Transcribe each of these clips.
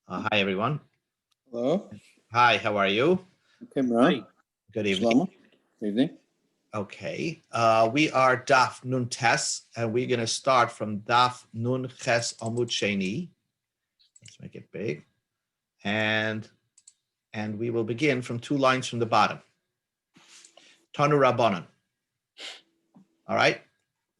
Hi, everyone. Hello. Hi, how are you? Okay, Mara. Good evening. Shlomo. Good evening. Okay. We are Daf Nun Tes, and we're going to start from Daf Nun Ches Amud Sheni. Let's make it big. And we will begin from 2 lines from the bottom. Tanu Rabbanan. All right.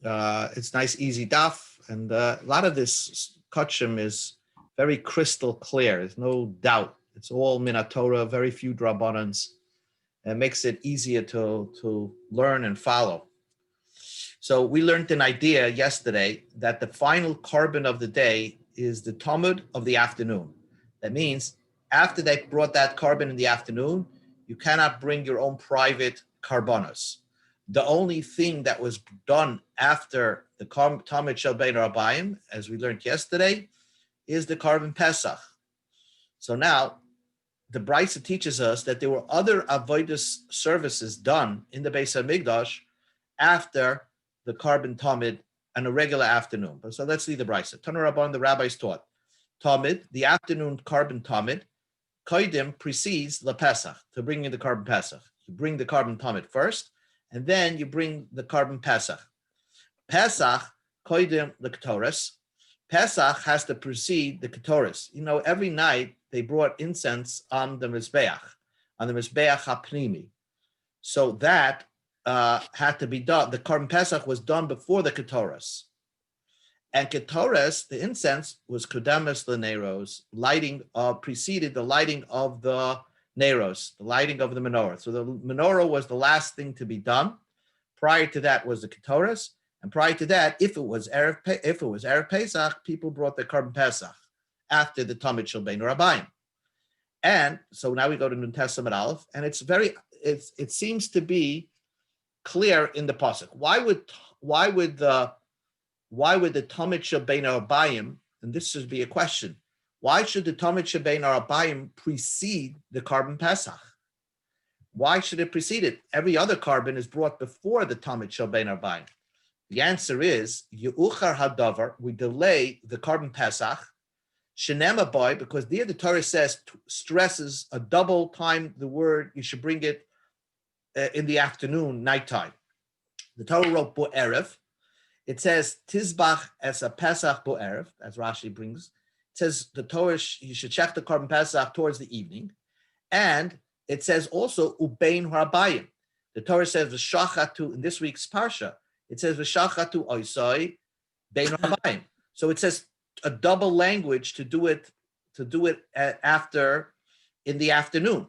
It's nice, easy Daf. And a lot of this Kachim is very crystal clear. There's no doubt. It's all Minatorah, very few Drabbanans. It makes it easier to learn and follow. So we learned an idea yesterday that the final carbon of the day is the Talmud of the afternoon. That means after they brought that carbon in the afternoon, you cannot bring your own private carbonos. The only thing that was done after the Talmud Shel Bein Rabbayim, as we learned yesterday, is the carbon Pesach. So now, the Brisa teaches us that there were other avodas services done in the Beis HaMikdash after the carbon Talmud on a regular afternoon. So let's see the Brisa. Tanu Rabban, the rabbis taught. Talmud, the afternoon carbon Talmud, Koidim precedes the Pesach, to bring in the carbon Pesach. You bring the carbon Talmud first, and then you bring the carbon Pesach. Pesach, Koidim the Ketoris. Pesach has to precede the Ketoris. You know, every night they brought incense on the Mizbeach HaPnimi. So that had to be done. The Carbon Pesach was done before the Ketoris. And Ketoris, the incense, was Kodemes Leneros, lighting preceded the lighting of the Neros, the lighting of the menorah. So the menorah was the last thing to be done. Prior to that was the Ketoris. And prior to that, if it was Erev Pesach, people brought the Carbon Pesach after the Talmud Shel Bein Rabbayim. And so now we go to Nun Testament Aleph, and it seems to be clear in the pasuk. Why would the Talmud Shel Bein Rabbayim, and this should be a question, why should the Talmud Shel Bein Rabbayim precede the Carbon Pesach? Why should it precede it? Every other carbon is brought before the Talmud Shel Bein Rabbayim. The answer is, Ye'uchar hadavar, we delay the carbon Pesach, Shenema boy, because there the Torah stresses a double time the word, you should bring it in the afternoon, nighttime. The Torah wrote Bo'erev. It says, Tizbach as a Pesach Bo'erev, as Rashi brings. It says the Torah, you should check the carbon Pesach towards the evening. And it says also, Ubein Harabayim. The Torah says, V'shachatu, in this week's Parsha, it says v'shachatu oisai bein rabbayim. So it says a double language to do it after in the afternoon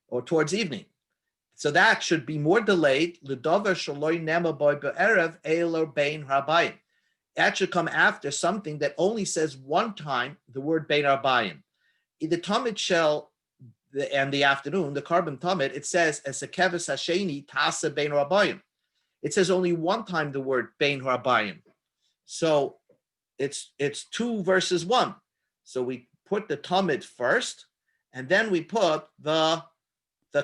or towards evening. So that should be more delayed. L'davar shaloi nema boy be'erev eilor bein rabbayim. That should come after something that only says one time the word bein rabbayim. In the Talmud Shel and the afternoon, the carbon Talmud, it says as a keves hasheni tasa bein rabbayim. It says only one time the word Bein Harabayim. So it's 2 versus 1. So we put the Talmud first, and then we put the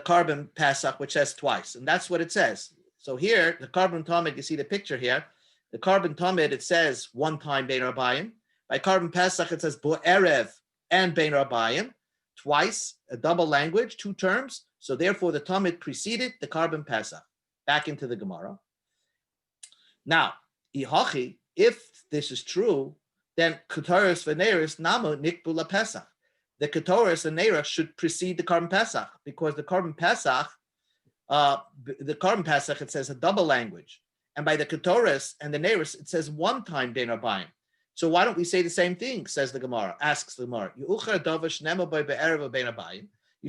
carbon Pesach, which says twice. And that's what it says. So here, the carbon Talmud, you see the picture here. The carbon Talmud, it says one time Bein Harabayim. By carbon Pesach, it says Bo'erev and Bein Harabayim. Twice, a double language, 2 terms. So therefore, the Talmud preceded the carbon Pesach. Back into the Gemara. Now, if this is true, then Ketoris v'Neris namu nikbu LaPesach. The Ketoris and Neris should precede the carbon Pesach because the carbon Pesach, it says a double language, and by the Ketoris and the Neris it says one time Bein Rabbayim. So why don't we say the same thing? Says the Gemara. Asks the Gemara. You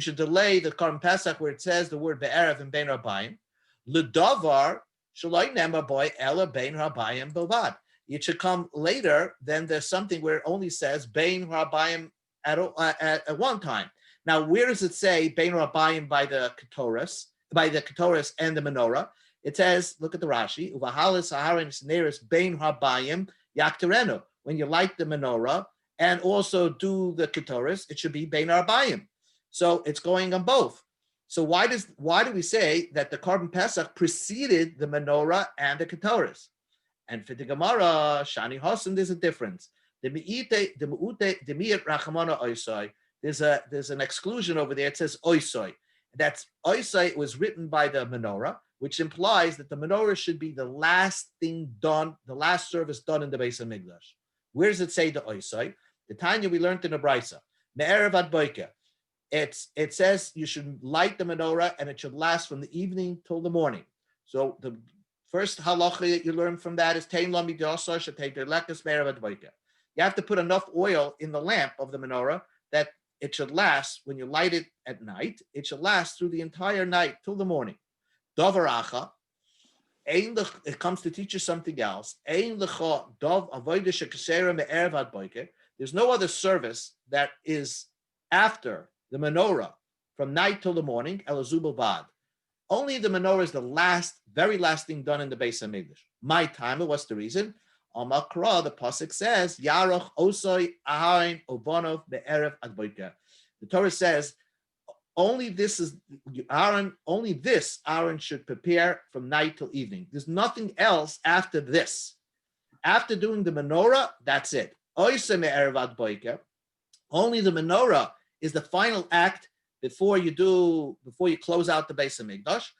should delay the carbon Pesach where it says the word be'erev and Bein Rabbayim. L'davar shaloi nema boy ela bein rabbayim bilvad. It should come later. Then there's something where it only says bein rabbayim at one time. Now, where does it say bein rabbayim by the Ketoris and the menorah? It says, look at the Rashi. Uvahalis saharin neris bein rabbayim yakterenu. When you light the menorah and also do the Ketoris, it should be bein rabbayim. So it's going on both. So why do we say that the carbon Pesach preceded the menorah and the Ketoris? And for the Gemara, Shani Hosen, there's a difference. There's an exclusion over there. It says oisoi. That's oisoi was written by the menorah, which implies that the menorah should be the last thing done, the last service done in the Beis Hamikdash. Where does it say the oisoi? The Tanya we learned in the Brisa. Me'erev ad boiker. It says you should light the menorah and it should last from the evening till the morning. So the first halacha that you learn from that is tein lami d'asar shetei derlekas me'erev ad boiker. You have to put enough oil in the lamp of the menorah that it should last when you light it at night. It should last through the entire night till the morning. Davar acha. It comes to teach you something else. There's no other service that is after the menorah from night till the morning. Only the menorah is the very last thing done in the Beis Hamikdash. My time, what's the reason? Amakra, the pasuk says, Yarach osoi aharon obonov be'erev ad boiker. The Torah says, only this Aaron should prepare from night till evening. There's nothing else after this. After doing the menorah, that's it. Only the menorah is the final act before you close out the Beis Hamikdash.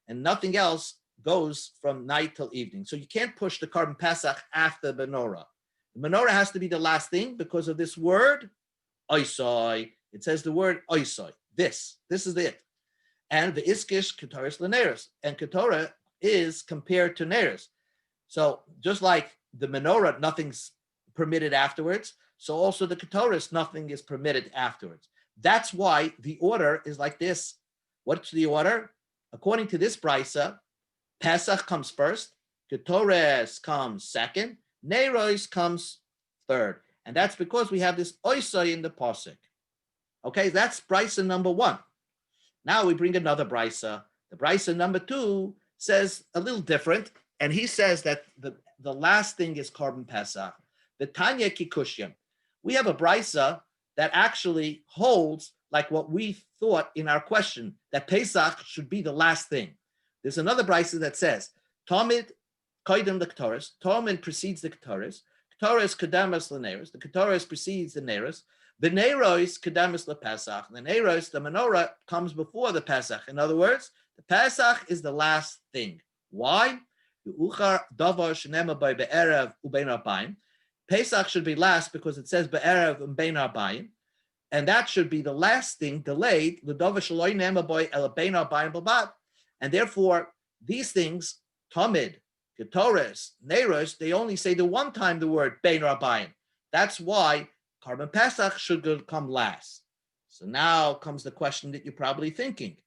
And nothing else goes from night till evening. So you can't push the Korban Pesach after the menorah. The menorah has to be the last thing because of this word, oisoi. It says the word oisoi. This is it. And the iskish ketoris leneris. And ketorah is compared to neris. So just like the menorah, nothing's permitted afterwards. So also the ketoris, nothing is permitted afterwards. That's why the order is like this. What's the order? According to this brisa, Pesach comes first, Ketores comes second, Neiros comes third. And that's because we have this oisoi in the pasuk. Okay, that's brisa number 1. Now we bring another brisa. The brisa number 2 says a little different, and he says that the last thing is Korban Pesach. The Tanya Kikushim. We have a brisa that actually holds like what we thought in our question, that Pesach should be the last thing. There's another brisa that says, Talmud koydem the Ketoris, Talmud precedes the Ketoris, Ketoris kedamas leneros, the Ketoris precedes the Neros, the Neros kedamas lePesach, the Neros, the menorah, comes before the Pesach. In other words, the Pesach is the last thing. Why? Pesach should be last because it says be'erev and bein arbayim, and that should be the last thing delayed. And therefore, these things, Talmud, Ketores, Neros, they only say the one time the word bein arbayim. That's why Korban Pesach should come last. So now comes the question that you're probably thinking.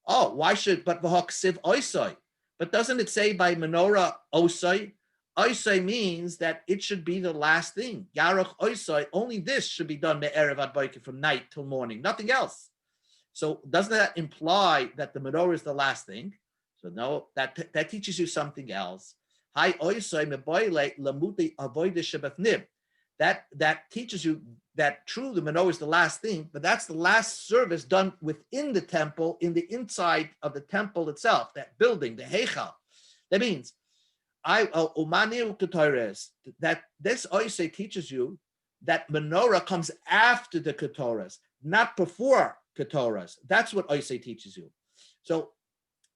Oh, why should, but v'haksiv oisoi? But doesn't it say by menorah osoi? Oisoi means that it should be the last thing. Yarach oisoi, only this should be done me'erev ad boiker, from night till morning, nothing else. So doesn't that imply that the menorah is the last thing? So no, that teaches you something else. Hi oisoi meboile lamuti avoide shebefnim. That teaches you that true, the menorah is the last thing, but that's the last service done within the temple, in the inside of the temple itself, that building, the heichal. That means, that this oisei teaches you that menorah comes after the ketoras, not before ketoras. That's what oisei teaches you. So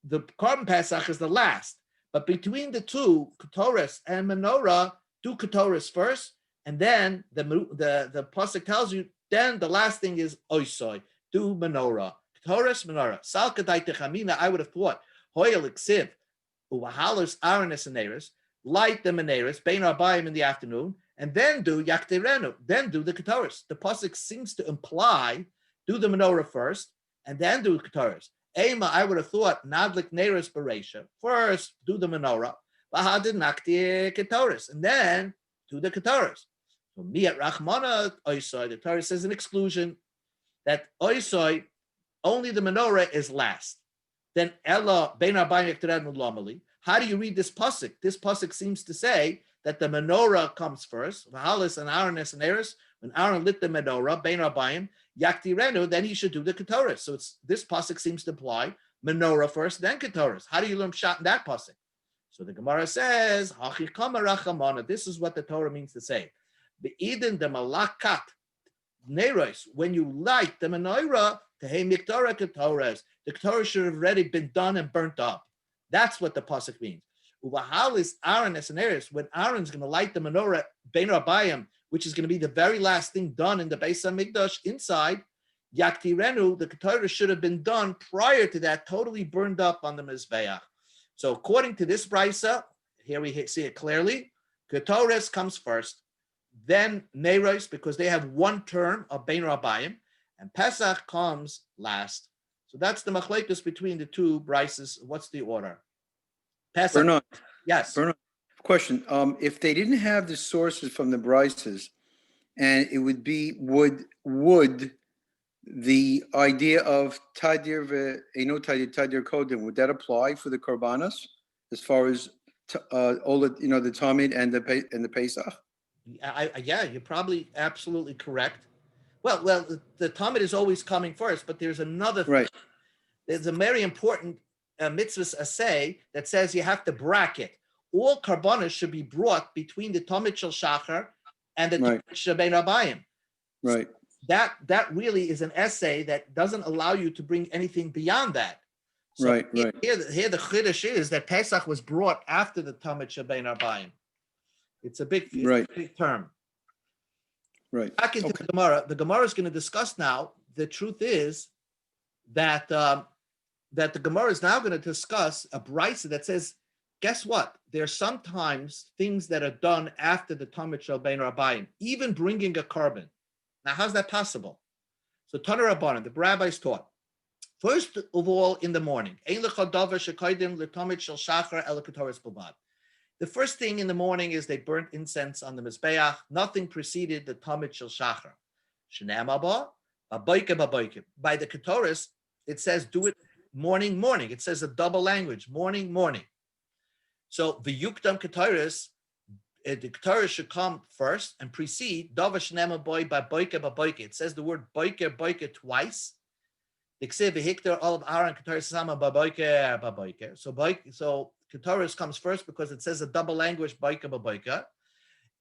the Korban Pesach is the last, but between the two, ketoras and menorah, do ketoras first, and then the pasuk tells you, then the last thing is oisoi, do menorah. Ketoras, menorah. Sal kadai techamina, I would have thought, hoyel iksiv, uvahalos aronis and neris, light the menorahs, bein arbayim in the afternoon, and then do yakterenu, then do the ketoras. The pasuk seems to imply, do the menorah first, and then do ketoras. Ema, I would have thought, nadlik neris bereisha, first do the menorah, v'hadid nakti ketoras, and then do the ketoras. So miyat rachmana oisoi, the Torah says an exclusion, that oisoi, only the menorah is last. Then ella bein arbayim yakterenu lomali. How do you read this pasuk? This pasuk seems to say that the menorah comes first, v'halis and Aaron and Eris. When Aaron lit the menorah, bein arbayim yaktirenu, then he should do the ketoras. So this pasuk seems to imply menorah first, then ketoras. How do you learn pshat in that pasuk? So the Gemara says, this is what the Torah means to say. Be'idin de malakat neiros, when you light the menorah, tehei mikdara ketores, the Torah should have already been done and burnt up. That's what the pasuk means. Uvahalis Aaron as an eris, when Aaron's going to light the menorah, bein rabayim, which is going to be the very last thing done in the Beis Hamikdash inside, yaktirenu, the Torah should have been done prior to that, totally burned up on the Mizbeach. So according to this brisa, here we see it clearly, Ketores comes first, then Neiros, because they have one term of Bein Rabayim, and Pesach comes last. So that's the machlekes between the two brises. What's the order? Pesach. Bernard, Yes. Bernard, question. If they didn't have the sources from the brises, and it would be, would the idea of Tadir Eino Tadir Kodim, would that apply for the Korbanos as far as all the, the Talmud and the Pesach? Yeah, you're probably absolutely correct. Well, the Talmud is always coming first, but there's another thing. Right. There's a very important mitzvah assay that says you have to bracket. All karbanos should be brought between the Talmud Shel Shachar and the Talmud Shel Bein Rabayim. Right. So that really is an essay that doesn't allow you to bring anything beyond that. So right. Here the chiddush is that Pesach was brought after the Talmud Shel Bein Rabayim. It's a big term. Right. Back into the Gemara. The Gemara is going to discuss now. The truth is that that the Gemara is now going to discuss a brisa that says, guess what? There's sometimes things that are done after the Talmud Shel Bein Rabayim, even bringing a carbon. Now, how's that possible? So, Tana Rabbanan, the rabbis taught, first of all, in the morning, the first thing in the morning is they burnt incense on the Mizbeach. Nothing preceded the Talmud Shel Shachar. By the Ketoris, it says do it morning. It says a double language, morning. So the Yukdam Ketoris, the Ketoris should come first and precede Dava Shnema Boy by Boike. It says the word Boike twice. The Ksiv Hikter all of Aaron Ketoris Sama Baboike. So Ketoris comes first because it says a double language Boike,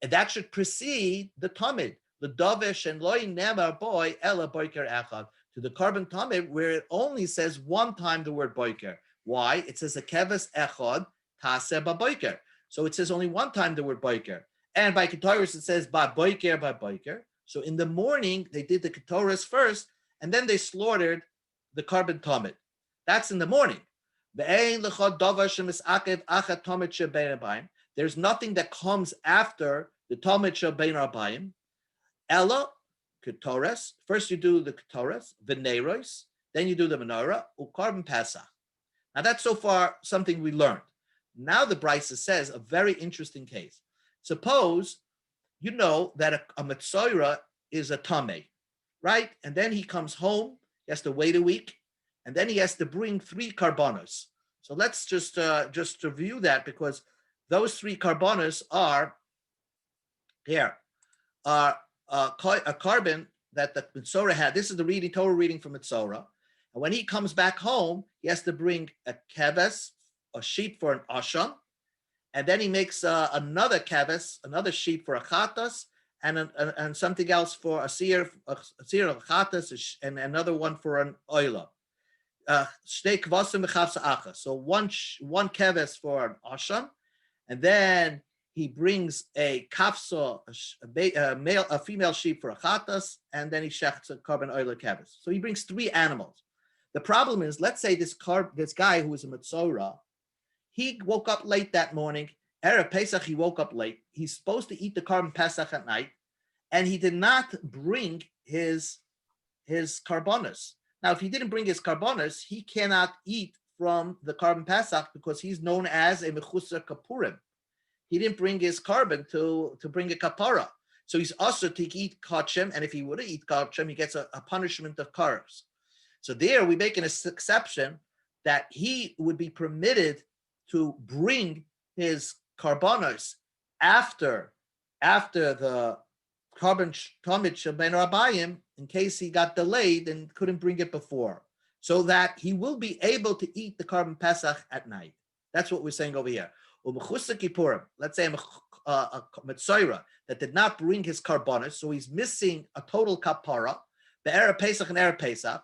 and that should precede the Talmud. The Davish and Loi Never Boy Ella Boiker Echad to the carbon Talmud, where it only says one time the word Boiker. Why? It says a Keves Echad Tase Baboiker. So it says only one time the word Boiker. And by Ketoris it says Ba Boiker. So in the morning they did the Ketoris first, and then they slaughtered the carbon Talmud. That's in the morning. There's nothing that comes after the Talmud Shel Bein Rabayim. Ella, Ketores. First you do the Ketores, the Neiros, then you do the Menorah, Ukarbon Pesach. Now that's so far something we learned. Now the Brisa says a very interesting case. Suppose you know that a Metzoira is a Tameh, right? And then he comes home, he has to wait a week, and then he has to bring 3 karbanos. So let's just review that, because those 3 karbanos are here. A carbon that the Mitzorah had. This is the Torah reading from Mitzorah. And when he comes back home, he has to bring a keves, a sheep for an asham, and then he makes another keves, another sheep for a chatas, and something else for a seer of chatas, and another one for an oila. So one keves for an asham, and then he brings a kafsa, a female sheep for a chatas, and then he shechts a carbon oila keves. So he brings 3 animals. The problem is, let's say this guy who was a Metzorah, he woke up late that morning. Erev Pesach, he woke up late. He's supposed to eat the carbon Pesach at night, and he did not bring his karbonos. Now, if he didn't bring his karbonos, he cannot eat from the carbon Pesach because he's known as a mechusar kapurim. He didn't bring his carbon to bring a kapara. So he's also to eat kachem, and if he would eat kachem, he gets a punishment of karas. So there we make an exception that he would be permitted to bring his karbonos after the carbon Talmud Shel Bein Rabayim, in case he got delayed and couldn't bring it before, so that he will be able to eat the carbon Pesach at night. That's what we're saying over here. Let's say a Metzoira that did not bring his karbonis, so he's missing a total kapara, the Erev Pesach and Erev Pesach.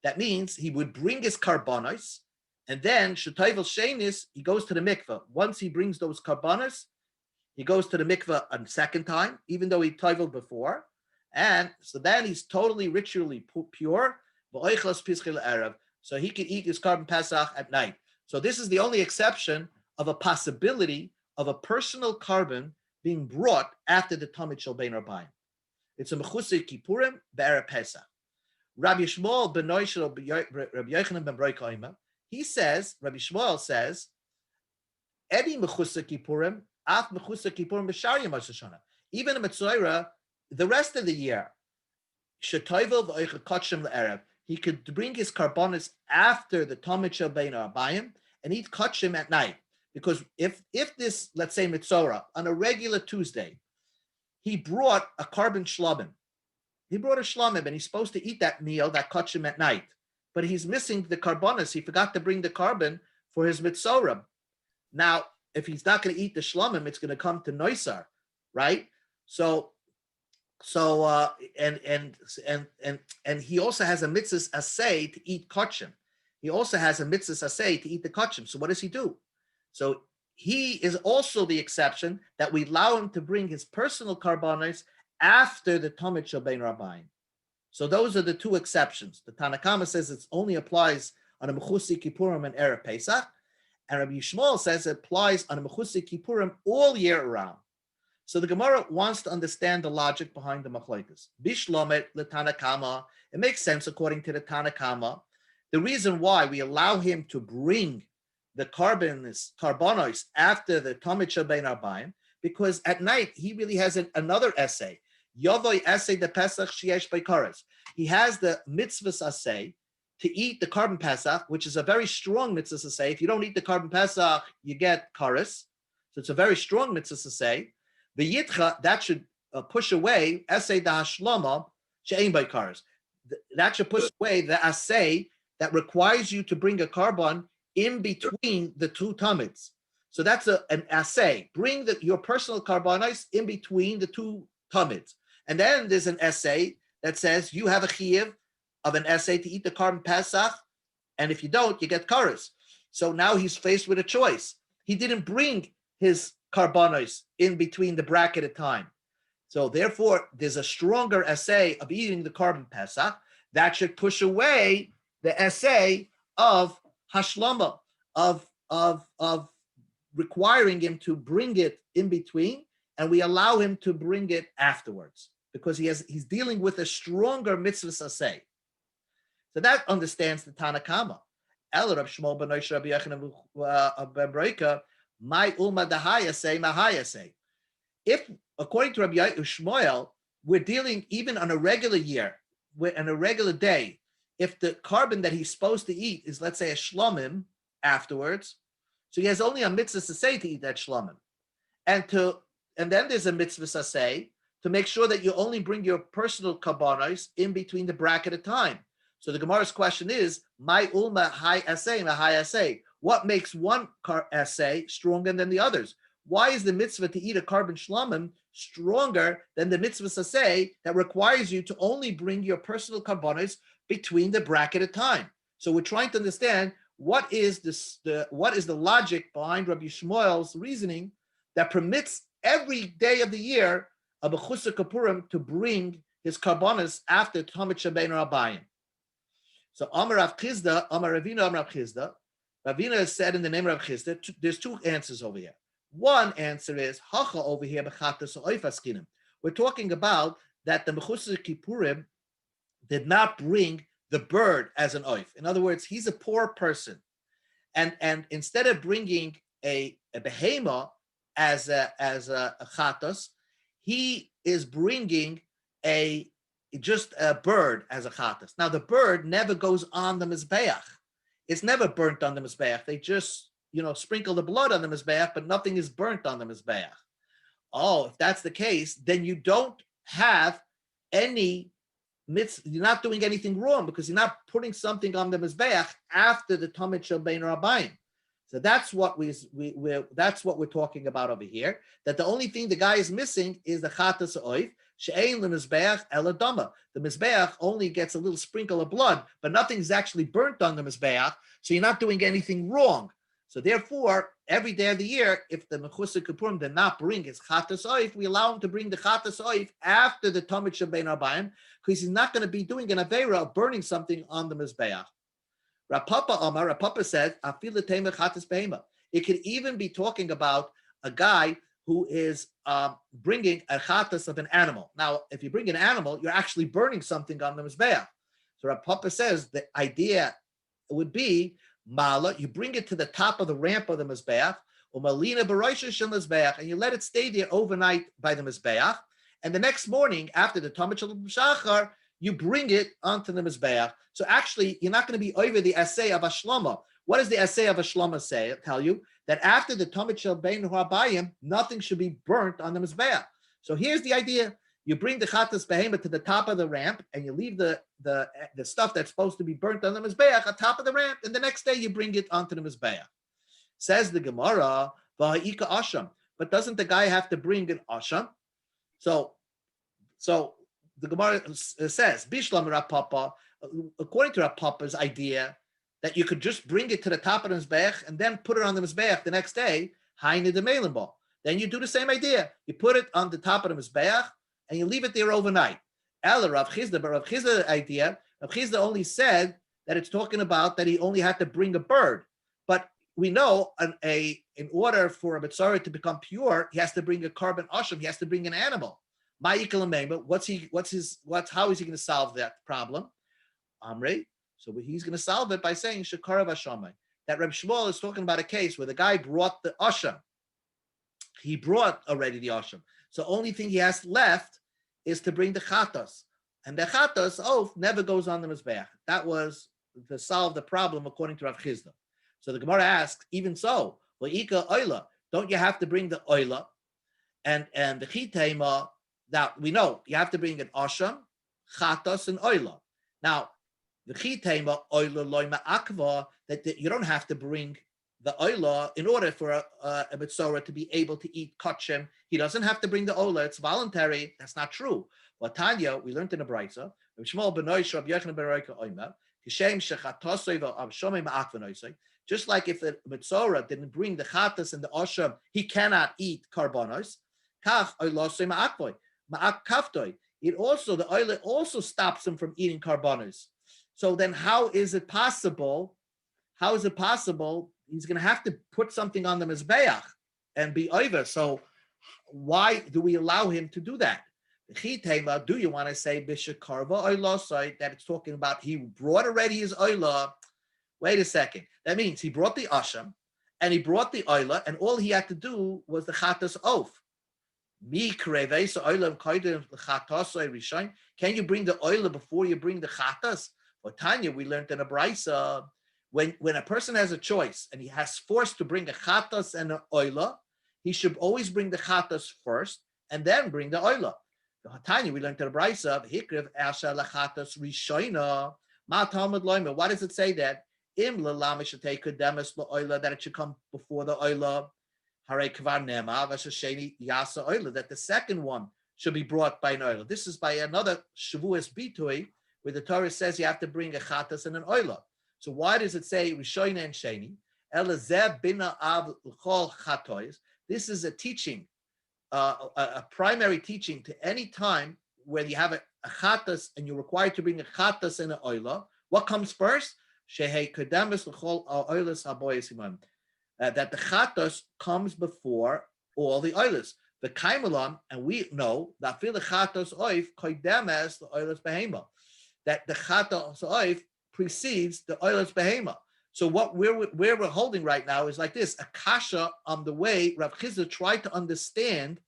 That means he would bring his karbonis, and then Shetayvel Shenis, he goes to the mikveh. Once he brings those karbonis, he goes to the mikveh a second time, even though he toiveled before. And so then he's totally ritually pure. So he can eat his carbon Pesach at night. So this is the only exception of a possibility of a personal carbon being brought after the Talmud Shel Bein Rabbayim. It's a mechusei kippurim be'erev Pesach. Rabbi Shmuel ben Noishel Rabbi Yochanan ben Broikaima, he says, Rabbi Shmuel says, Edi mechusei kippurim, af mechusei kippurim b'shar yom Rosh Hashanah. Even a Metzoira, the rest of the year, shetoivel v'oichel kotshim le'erev. He could bring his karbonis after the Talmud Shel Bein Rabbayim and eat kotshim at night. Because if this, let's say Mitzora, on a regular Tuesday, he brought a carbon shlomim. He brought a shlomim and he's supposed to eat that meal, that kotshim at night. But he's missing the karbonis. He forgot to bring the carbon for his Mitzora. Now, if he's not going to eat the shlomim, it's going to come to noisar, right? And he also has a mitzvah asay to eat kotshim. He also has a mitzvah asay to eat the kotshim. So what does he do? So he is also the exception that we allow him to bring his personal karbonos after the Talmud Shel Bein Rabbayim. So those are the two exceptions. The Tanakama says it only applies on a Mechusi Kippurim and Erev Pesach, and Rabbi Yishmael says it applies on a Mechusi Kippurim all year round. So the Gemara wants to understand the logic behind the machlokes. Bishlomet leTanakama. It makes sense according to the Tanakama. The reason why we allow him to bring the karbonos after the Talmud Shel Bein Rabbayim, because at night he really has another essay. Yovoy essay the Pesach sheyesh beikaras. He has the mitzvah essay to eat the carbon Pesach, which is a very strong mitzvah essay. If you don't eat the carbon Pesach, you get karas. So it's a very strong mitzvah essay. The yitcha, that should push away essay the hashlama she'ein beikaras. That should push away the essay that requires you to bring a carbon in between the two tamids. So that's an assay. Bring your personal karbonos in between the two tamids. And then there's an essay that says you have a chiyuv of an essay to eat the carbon Pesach, and if you don't, you get karas. So now he's faced with a choice. He didn't bring his karbonos in between the bracketed time. So therefore, there's a stronger essay of eating the carbon Pesach that should push away the essay of hashlama, of requiring him to bring it in between, and we allow him to bring it afterwards because he's dealing with a stronger mitzvah saseh. So that understands the Tanakama. El Rab Shmuel ben Nosh Rabbi Yochanan ben Broika, my ulma dahaya say, mahaya say. If according to Rabbi Shmuel, we're dealing even on a regular year, on a regular day, if the carbon that he's supposed to eat is, let's say, a shlomim afterwards, so he has only a mitzvah saseh to eat that shlomim. And then there's a mitzvah saseh to make sure that you only bring your personal karbonos in between the bracketed time. So the Gemara's question is, my ulma high assay, my high assay. What makes one assay stronger than the others? Why is the mitzvah to eat a carbon shlomim stronger than the mitzvah saseh that requires you to only bring your personal karbonos between the bracketed time? So we're trying to understand what is the logic behind Rabbi Shmuel's reasoning that permits every day of the year a B'chusa Kapurim to bring his karbonos after Talmud Shel Bein Rabbayim. So Amar Rav Chizda, Amar Ravina, Amar Rav Chizda. Ravina has said in the name of Rav Chizda, there's two answers over here. One answer is Hacha over here b'chatas oifaskinim. We're talking about that the B'chusa Kippurim did not bring the bird as an oif. In other words, he's a poor person, and instead of bringing a behema as a chatos, he is bringing just a bird as a chatas. Now the bird never goes on the mizbeach. It's never burnt on the mizbeach. They just sprinkle the blood on the mizbeach, but nothing is burnt on the mizbeach. Oh, if that's the case, then you don't have any mitzvah. You're not doing anything wrong because you're not putting something on the mizbeach after the Talmud Shel Bein Rabbayim. So that's what that's what we're talking about over here. That the only thing the guy is missing is the chatas oif she'ein lemizbeach eladama. The mizbeach only gets a little sprinkle of blood, but nothing's actually burnt on the mizbeach. So you're not doing anything wrong. So therefore, every day of the year, if the mechusar kippurim did not bring his chatas oif, we allow him to bring the chatas oif after the Talmud Shabbein Arbayim, because he's not going to be doing an avera of burning something on the mizbeach. Rapapa said, it could even be talking about a guy who is bringing a chatas of an animal. Now, if you bring an animal, you're actually burning something on the mizbeach. So Rapapa says the idea would be, Mala, you bring it to the top of the ramp of the mizbeach, and you let it stay there overnight by the mizbeach, and the next morning, after the Talmud Shachar, you bring it onto the mizbeach. So actually, you're not going to be over the essay of Ashlama. What does the essay of Ashlama say? Tell you that after the Talmud Shabbein Arbayim, nothing should be burnt on the mizbeach. So here's the idea: you bring the chatas behema to the top of the ramp, and you leave the stuff that's supposed to be burnt on the mizbeach at top of the ramp, and the next day you bring it onto the mizbeach. Says the Gemara, v'ha'ika asham. But doesn't the guy have to bring an asham? So the Gemara says, Bishlam Rapapa, according to Rapapa's idea, that you could just bring it to the top of the Mizbeach and then put it on the Mizbeach the next day, Haine de Melimbo. Then you do the same idea. You put it on the top of the Mizbeach and you leave it there overnight. Ella Rav Chizda, but Rav Chizda's idea, Rav Chizda only said that it's talking about that he only had to bring a bird. But we know in order for a Mitzvah to become pure, he has to bring a carbon asham, he has to bring an animal. How is he going to solve that problem? Amrei. So he's going to solve it by saying Shekarav Hashamai. That Reb Shmuel is talking about a case where the guy brought the asham. He brought already the asham. So only thing he has left is to bring the chatas. And the chatas oath never goes on the mizbeach. That was to solve the problem according to Rav Chizda. So the Gemara asks, even so, don't you have to bring the oila and the chitema? Now, we know you have to bring an asham, chatas, and oila. Now, the chitema, oila, loima, akva, that you don't have to bring the oila in order for a Mitzorah to be able to eat kachem. He doesn't have to bring the oila. It's voluntary. That's not true. Well, Tanya, we learned in the Brisa, just like if the Mitzorah didn't bring the chatas and the asham, he cannot eat karbanos. It also, the oil also stops him from eating karbanos. So then how is it possible? He's going to have to put something on the mizbeach and be over. So why do we allow him to do that? Do you want to say that it's talking about he brought already his oila? Wait a second. That means he brought the asham and he brought the oila, and all he had to do was the chatas oath. Can you bring the oil before you bring the chatas? For Tanya, we learned in a brisa, when a person has a choice and he has forced to bring a chatas and an oila, he should always bring the chatas first and then bring the oila. Tanya, we learned in a brisa, why does it say that? That it should come before the oila. That the second one should be brought by an oila. This is by another Shavuos Bitui, where the Torah says you have to bring a chatas and an oila. So why does it say Rishoina and Sheni? This is a teaching, a primary teaching to any time when you have a chatas and you're required to bring a chatas and an oila. What comes first? That the chatos comes before all the oilers. The kaimalam, and we know that the chatos oif koidemes the oilers behema. That the chatos oif precedes the oilers behema. So what we're holding right now is like this: a kasha on the way Rav Chizda tried to understand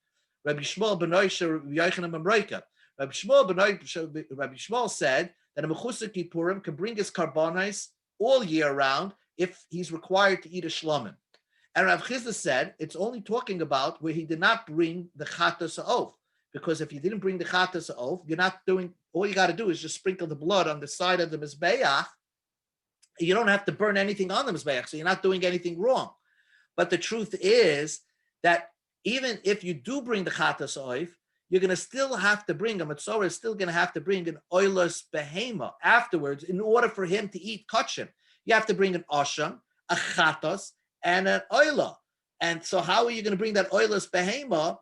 Rabbi Shmuel ben Oisha, Rabbi Yochanan ben Reika. Rabbi Shmuel said that a mechusar kippurim can bring his karbonis all year round if he's required to eat a shlamim. And Rav Chizda said it's only talking about where he did not bring the chatas oath, because if you didn't bring the chatas oath, you're not doing, all you got to do is just sprinkle the blood on the side of the mizbeach, you don't have to burn anything on the Mizbeach, so you're not doing anything wrong. But the truth is that even if you do bring the Chatas Oif, you're going to still have to bring, a Mitzorah is still going to have to bring an Oilus Behema afterwards in order for him to eat Kachim. You have to bring an Osham, a Chatas, and an Oila. And so how are you going to bring that Oilus Behema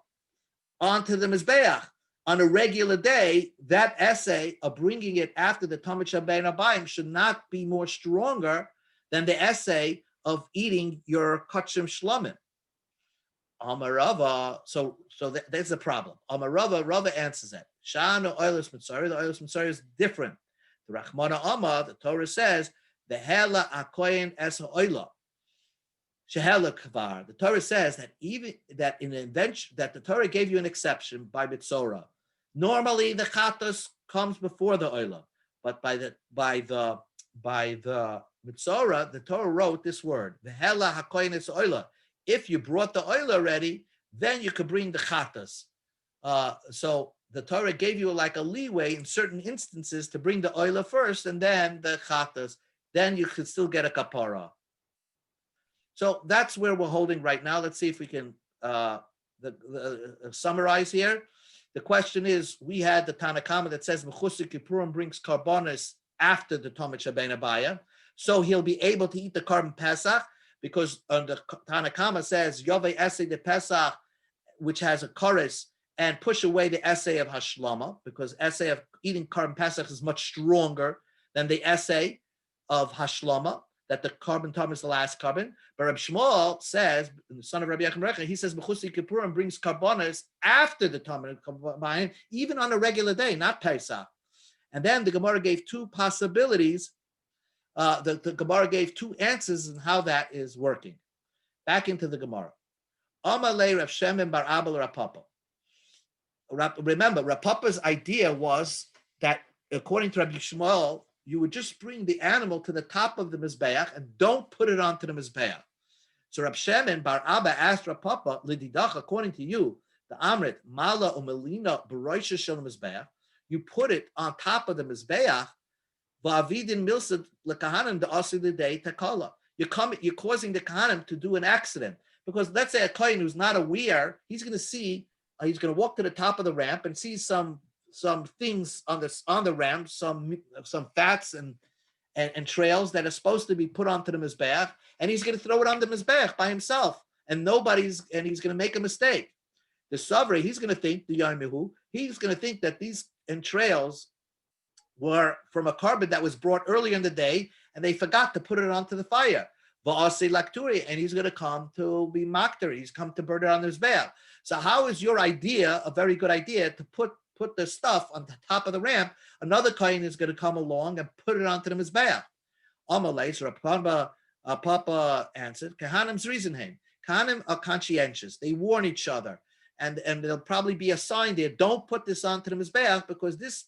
onto the Mizbeach? On a regular day, that essay of bringing it after the Talmud Shabbein Abayim should not be more stronger than the essay of eating your Kachim Shlomim. Amarava, so there's a problem. Amarava, Rava answers that. Sha'anu Oilus Mitzari, the Oilus Mitzari is different. The Rachmana Amma, the Torah says, the Hela Akoyin Es Ha'oila. Shehela Kvar. The Torah says that even that in invention that the Torah gave you an exception by Mitzorah. Normally the Chatos comes before the Oila, but by the Mitzorah, the Torah wrote this word, the Hela Hakoyin Es Oila. If you brought the oil already, then you could bring the chatas. So the Torah gave you like a leeway in certain instances to bring the oil first and then the chatas. Then you could still get a kapara. So that's where we're holding right now. Let's see if we can summarize here. The question is, we had the Tanakama that says Mechusik Kippurim brings karbonis after the Talmud Shabbein Abaya. So he'll be able to eat the carbon Pesach, because the Tanakama says Yovei Essay de Pesach, which has a chorus, and push away the essay of Hashlama, because essay of eating carbon Pesach is much stronger than the essay of Hashlama, that the carbon Tom is the last carbon. But Rabbi Shmuel says, the son of Rabbi Yachim Recha, he says Mechusi Kippurim brings karbonis after the Talmud, even on a regular day, not Pesach. And then the Gemara gave two possibilities. The Gemara gave two answers on how that is working. Back into the Gemara. Amalei Rav Shemin bar Abel Rav Papa. Remember, Rav Papa's idea was that, according to Rabbi Shmuel, you would just bring the animal to the top of the Mizbeach and don't put it onto the Mizbeach. So Rav Shemin bar Abba asked Rav Papa, Lididach, according to you, the Amrit, Mala umelina b'roisha shel Mizbeach, you put it on top of the Mizbeach, Va'avidin milsad lekahanim da'asi l'dei takala. You're causing the kahanim to do an accident, because let's say a kohen who's not aware, he's going to see, he's going to walk to the top of the ramp and see some things on the ramp, some fats and trails that are supposed to be put onto the mizbeach, and he's going to throw it on the mizbeach by himself, and he's going to make a mistake. The Savri, he's going to think, the Yarmihu, he's going to think that these entrails were from a carbon that was brought earlier in the day, and they forgot to put it onto the fire. And he's going to come to be makter. He's come to burn it on his mizbeach. So how is your idea a very good idea to put the stuff on the top of the ramp? Another kohen is going to come along and put it onto the mizbeach. Amalei, so Papa answered, Kahanim's reason him. Kahanim are conscientious. They warn each other, and there'll probably be a sign there. Don't put this onto the mizbeach, because this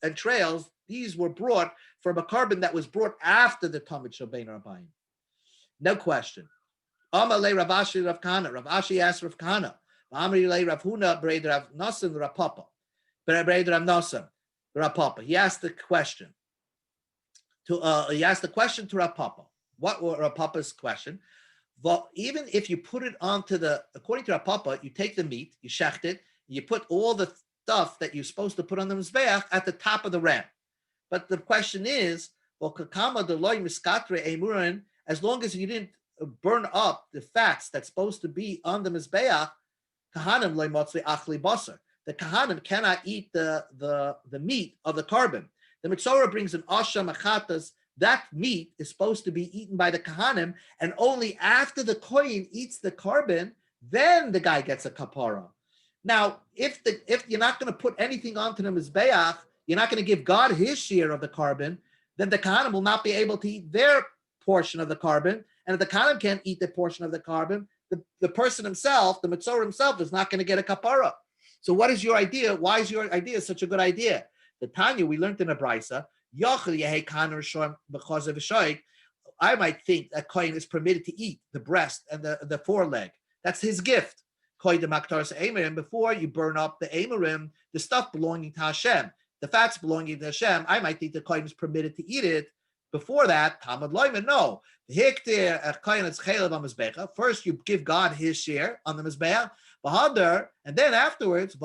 entrails, these were brought from a carbon that was brought after the Talmud Shabbein Abayim. No question. Amalei Rav Ashi Rav Kahana. Rav Ashi asked Rav Kahana. Amalei Rav Huna Breid Rav Nasan Rav Papa. Breid Rav Nasan Rav Papa. He asked the question to Rav Papa. What was Rav Papa's question? Well, even if you put it onto according to Rav Papa, you take the meat, you shecht it, you put all the stuff that you're supposed to put on the mizbeach at the top of the ramp. But the question is, well, kakama deloy miskatre emurin, as long as you didn't burn up the fats that's supposed to be on the mizbeach, kahanim loy motzli achli basar. The kahanim cannot eat the meat of the carbon. The Mitzorah brings an asha machatas. That meat is supposed to be eaten by the kahanim, and only after the kohen eats the carbon, then the guy gets a kapara. Now, if you're not going to put anything onto the mizbeach, you're not going to give God his share of the carbon, then the kahanim will not be able to eat their portion of the carbon. And if the kahanim can't eat the portion of the carbon, the person himself, the Mitzorah himself, is not going to get a kapara. So what is your idea? Why is your idea such a good idea? The Tanya, we learned in a brisa, I might think that kohen is permitted to eat the breast and the foreleg. That's his gift. And before you burn up the Amorim, the stuff belonging to Hashem, the fats belonging to Hashem, I might think the kohen is permitted to eat it Before that, Talmud Loiman, no. First, you give God his share on the Mizbeach, and then afterwards,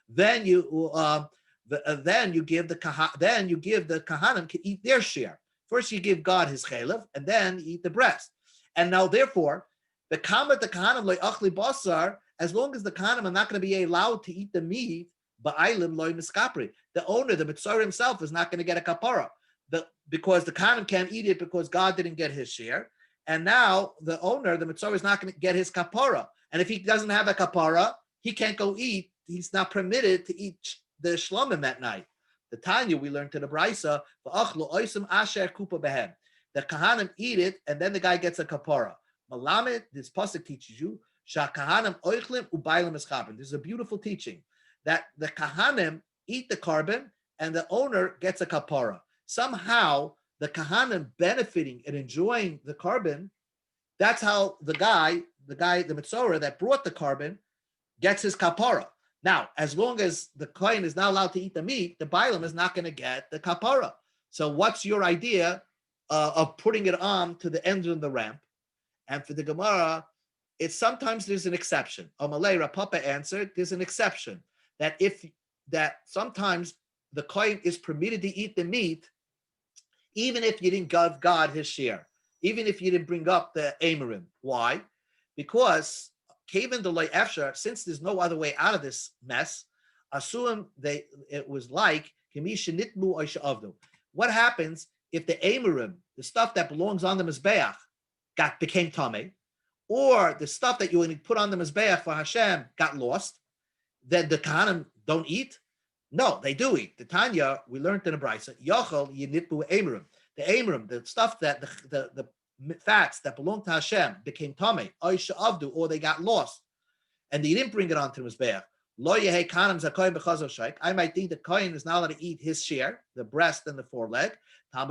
then you give the Kahanim to eat their share. First, you give God his chaylev, and then you eat the breast. And now, therefore, the Kahanim loyachli basar, as long as the Kahanim are not going to be allowed to eat the meat, ba'aylim loy miskapri. The owner, the Mitzvah himself, is not going to get a kapara, because the Kahanim can't eat it because God didn't get his share. And now the owner, the Mitzvah, is not going to get his kapara. And if he doesn't have a kapara, he can't go eat. He's not permitted to eat the shlomim that night. The Tanya, we learned to the Brisa, the Kahanim eat it, and then the guy gets a kapara. Malamed, this pasuk teaches you, Shakahanim oichlim ubaylim eschabin. This is a beautiful teaching that the Kahanim eat the carbon and the owner gets a kapara. Somehow the Kahanim benefiting and enjoying the carbon, that's how the Mitzorah that brought the carbon gets his kapara. Now, as long as the kohen is not allowed to eat the meat, the Bailam is not going to get the kapara. So what's your idea of putting it on to the end of the ramp? And for the Gemara, it's sometimes there's an exception. Amalei Rapapa answered, there's an exception that sometimes the kohen is permitted to eat the meat, even if you didn't give God his share, even if you didn't bring up the Amorim. Why? Because Kaven the loy efshar, since there's no other way out of this mess, assume it was like what happens if the Amorim, the stuff that belongs on the Mizbeach, became Tameh, or the stuff that you would put on the Mizbeach for Hashem got lost, then the Kahanim don't eat? No, they do eat. The Tanya, we learned in the Brisa, Yochel Yinitbu Amorim. The Amorim, the stuff that the fats that belong to Hashem became Tameh, Oisha Avdu, or they got lost, and they didn't bring it onto the Mizbeach. Lo Yehei Kahanim Zakoyim B'Chazor Shaik. I might think the Kohen is not allowed to eat his share, the breast and the foreleg. The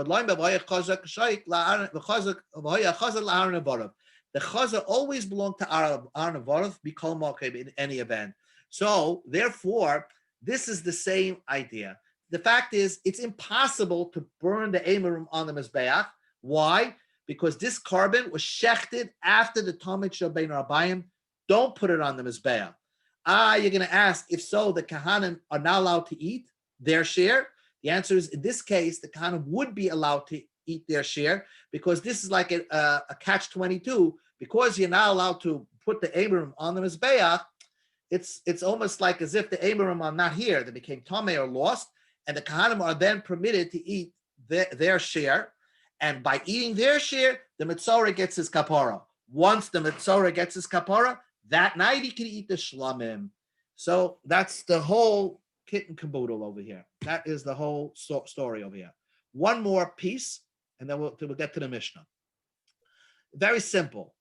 Chazar always belonged to Aaron Avarov, Bikol Mokeb in any event. So, therefore, this is the same idea. The fact is, it's impossible to burn the Amorim on the Mizbeach. Why? Because this carbon was shechted after the Talmud Shabbein Rabbayim. Don't put it on the Mizbeach. You're going to ask, if so, the Kahanim are not allowed to eat their share? The answer is, in this case, the Kahanim would be allowed to eat their share, because this is like a catch-22. Because you're not allowed to put the Amorim on the Mizbeach, it's almost like as if the Amorim are not here. They became Tameh or lost, and the Kahanim are then permitted to eat their share. And by eating their share, the Mitzorah gets his kapara. Once the Mitzorah gets his kapara, that night he can eat the shlamim. So that's the whole kit and caboodle over here. That is the whole story over here. One more piece, and then we'll get to the Mishnah. Very simple.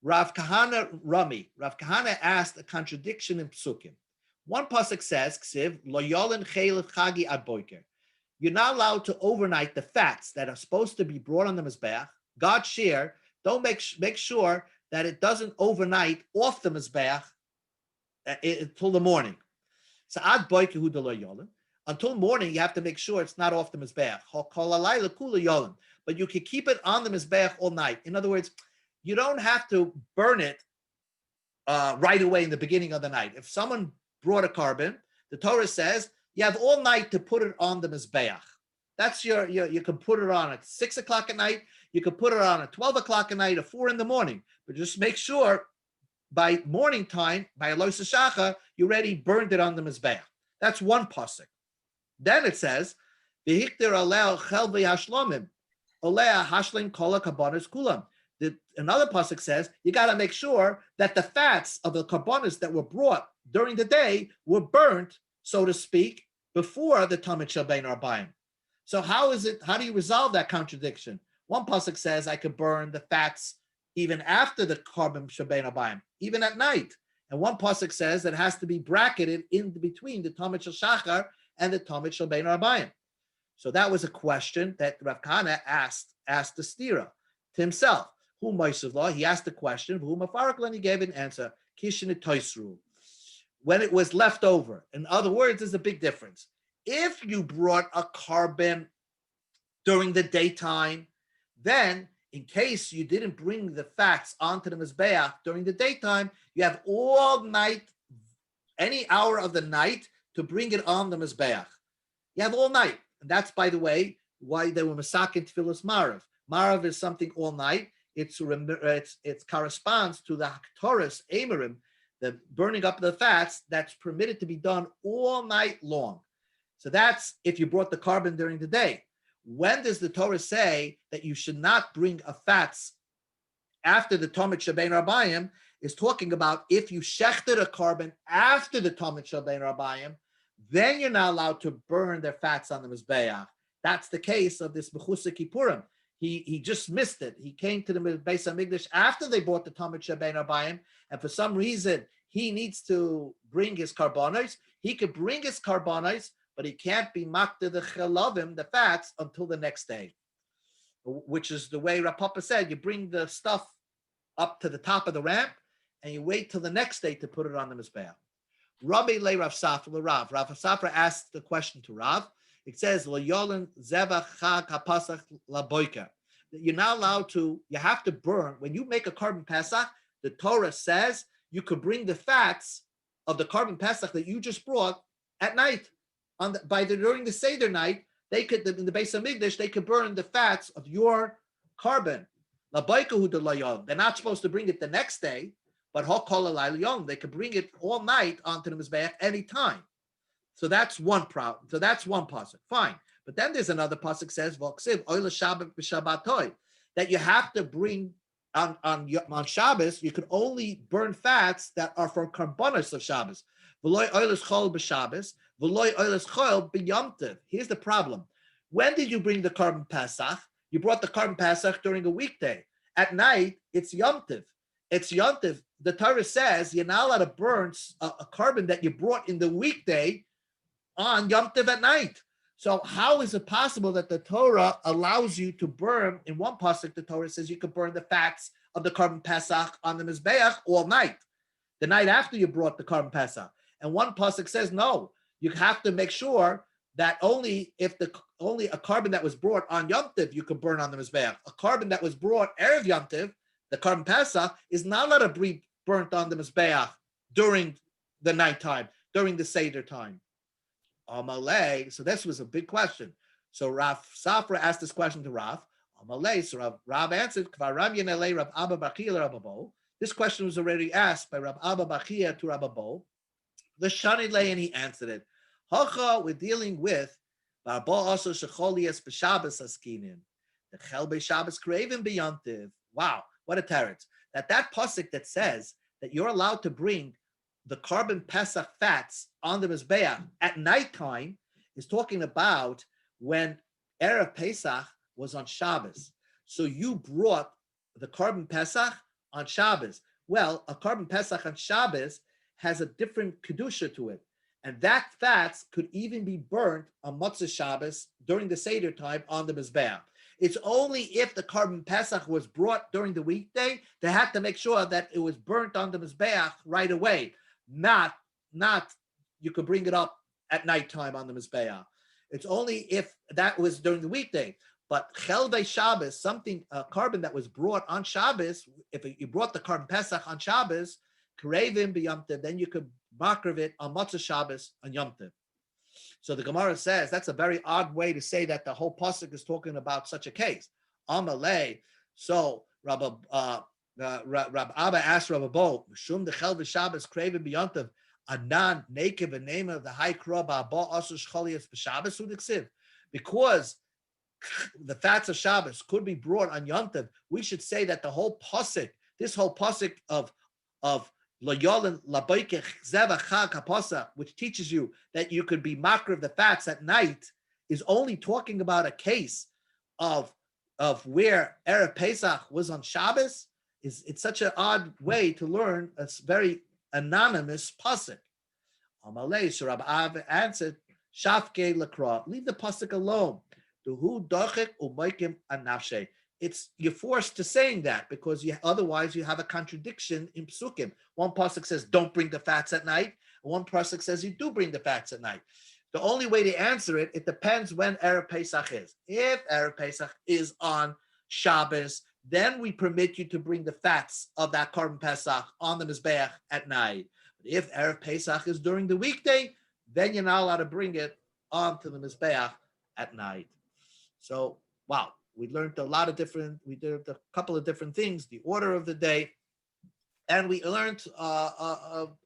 Rav Kahana asked a contradiction in Psukim. One pasuk says, "Ksiv lo yolin chaylev chagi ad boiker." You're not allowed to overnight the fats that are supposed to be brought on the Mizbeach. God's share, don't make sure that it doesn't overnight off the Mizbeach until the morning. So ad boiker hu de lo yolin. Until morning, you have to make sure it's not off the Mizbeach. Kol halayla kula yolin. But you can keep it on the Mizbeach all night. In other words, you don't have to burn it right away in the beginning of the night. If someone brought a carbon, the Torah says you have all night to put it on the Mizbeach. That's you can put it on at 6 o'clock at night. You can put it on at 12 o'clock at night or 4 in the morning. But just make sure by morning time, by Elois Shacha, you already burned it on the Mizbeach. That's one pasuk. Then it says, "V'hikter aleh chel v'yashlomim, oleh hashlim kol hakabonos kulam." Another pasuk says you got to make sure that the fats of the karbonos that were brought during the day were burnt, so to speak, before the Talmud Shabbein Arbayim. So how do you resolve that contradiction? One pasuk says I could burn the fats even after the carbon Shabbein Arbayim, even at night. And one pasuk says that it has to be bracketed in between the Talmud Shachar and the Talmud Shabbein Arbayim. So that was a question that Rav Kahana asked the stira to himself. He asked the question, and he gave an answer. When it was left over. In other words, there's a big difference. If you brought a carbon during the daytime, then in case you didn't bring the fats onto the Mizbeach during the daytime, you have all night, any hour of the night to bring it on the Mizbeach. You have all night. And that's, by the way, why they were Masakin Tfilas Marav. Marav is something all night. It corresponds to the Haktoris Amirim, the burning up the fats that's permitted to be done all night long. So that's if you brought the carbon during the day. When does the Torah say that you should not bring a fats after the Talmud Shabein Rabbayim? Is talking about if you shechted a carbon after the Talmud Shabein Rabbayim, then you're not allowed to burn their fats on the Mizbeach. That's the case of this Mechusa Kippurim. He just missed it. He came to the Beis HaMikdash after they bought the Talmud Shabein Rabbayim, and for some reason he needs to bring his carbonos. He could bring his carbonos, but he can't be makta the chelavim, the fats, until the next day, which is the way Rav Papa said. You bring the stuff up to the top of the ramp, and you wait till the next day to put it on the Mizbeach. Rabbi Le Rav Safra Rav. Rav Safra asked the question to Rav. It says, Lo Yolen Zevach Chag HaPasach LaBoika. You're not allowed to, you have to burn. When you make a carbon Pesach, the Torah says you could bring the fats of the carbon Pesach that you just brought at night. During the Seder night, they could, in the Beis HaMikdash, they could burn the fats of your carbon. They're not supposed to bring it the next day, but they could bring it all night onto the Mizbeach anytime. So that's one problem. So that's one pasuk. Fine. But then there's another pasuk says that you have to bring on Shabbos. You can only burn fats that are from karbonos of Shabbos. Here's the problem. When did you bring the carbon Pesach? You brought the carbon Pesach during a weekday. At night, it's Yom Tov. It's Yom Tov. The Torah says you're not allowed to burn a carbon that you brought in the weekday on Yom Tov at night. So how is it possible that the Torah allows you to burn, in one pasuk, the Torah says you could burn the fats of the carbon Pesach on the Mizbeach all night, the night after you brought the carbon Pesach. And one pasuk says, no, you have to make sure that only a carbon that was brought on Yom Tov you could burn on the Mizbeach. A carbon that was brought Erev Yom Tov, the carbon Pesach, is not allowed to be burnt on the Mizbeach during the nighttime, during the Seder time. Amalei, so this was a big question. So Rav Safra asked this question to Rav. Amalei, so Rav answered, Rav Abba Bachia. This question was already asked by Rav Abba Bachia to Rav Abo. The Shanilei, and he answered it. Hacha, we're dealing with Barba also Shecholias B'Shabbos Askinin. The Chel B'Shabbos Craven B'Yontiv. Wow, what a teretz. That pasuk that says that you're allowed to bring the carbon Pesach fats on the Mizbeach at nighttime is talking about when Erev Pesach was on Shabbos. So you brought the carbon Pesach on Shabbos. Well, a carbon Pesach on Shabbos has a different kedusha to it. And that fats could even be burnt on Motzei Shabbos during the Seder time on the Mizbeach. It's only if the carbon Pesach was brought during the weekday, they had to make sure that it was burnt on the Mizbeach right away. Not you could bring it up at nighttime on the Mizbeach. It's only if that was during the weekday. But Chel Shabbos, a carbon that was brought on Shabbos, if you brought the carbon Pesach on Shabbos, Karevim b'Yom Tov, then you could makrav it on Motzei Shabbos on Yom Tov. So the Gemara says that's a very odd way to say that the whole pasuk is talking about such a case. Amalei. So Rabbi Abba asked Rabbi Bo, Shum the Chel v'Shabbos Karevim b'Yom Tov, Anan Nekev the name of the High Krab Abba Asu Shcholias b'Shabbos Udiksiv, because the fats of Shabbos could be brought on Yom Tov. We should say that the whole pasuk, this whole pasuk of which teaches you that you could be makriv the fats at night, is only talking about a case of where Erev Pesach was on Shabbos. It's such an odd way to learn a very anonymous pasuk. Amalei, so Rabbi Av answered, Shafke lakra, leave the pasuk alone. You're forced to saying that because otherwise you have a contradiction in psukim. One pasuk says don't bring the fats at night, and one pasuk says you do bring the fats at night. The only way to answer it, it depends when Erev Pesach is. If Erev Pesach is on Shabbos, then we permit you to bring the fats of that Korban Pesach on the Mizbeach at night. But if Erev Pesach is during the weekday, then you're not allowed to bring it onto the Mizbeach at night. So, wow, we learned we did a couple of different things, the order of the day, and we learned,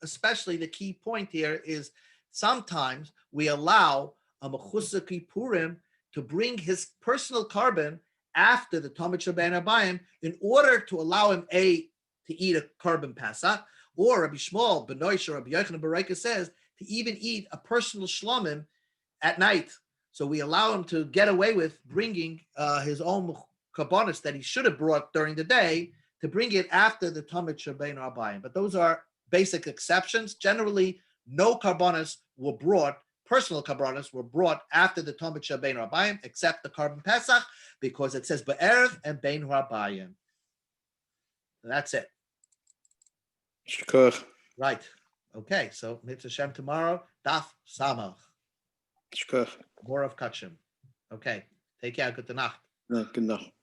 especially the key point here is sometimes we allow a Mechusa Kippurim to bring his personal carbon after the Talmud Shabbat Abayim in order to allow him to eat a carbon Pesach, or Rabbi Shmuel ben Noish or Rabbi Yochanan ben Reika says to even eat a personal shlomim at night. So we allow him to get away with bringing his own karbonis that he should have brought during the day to bring it after the Talmud Shabbat Abayim. But those are basic exceptions. Generally, no karbonis were brought, personal karbonis were brought after the Talmud Shabbat Abayim, except the carbon Pesach, because it says Be'erev and Bein Rabayim. That's it. Shkoch. Right. Okay. So Mitzvah Shem tomorrow. Daf Samach. Shkoch. More of Kachim. Okay. Take care. Good night. Good night.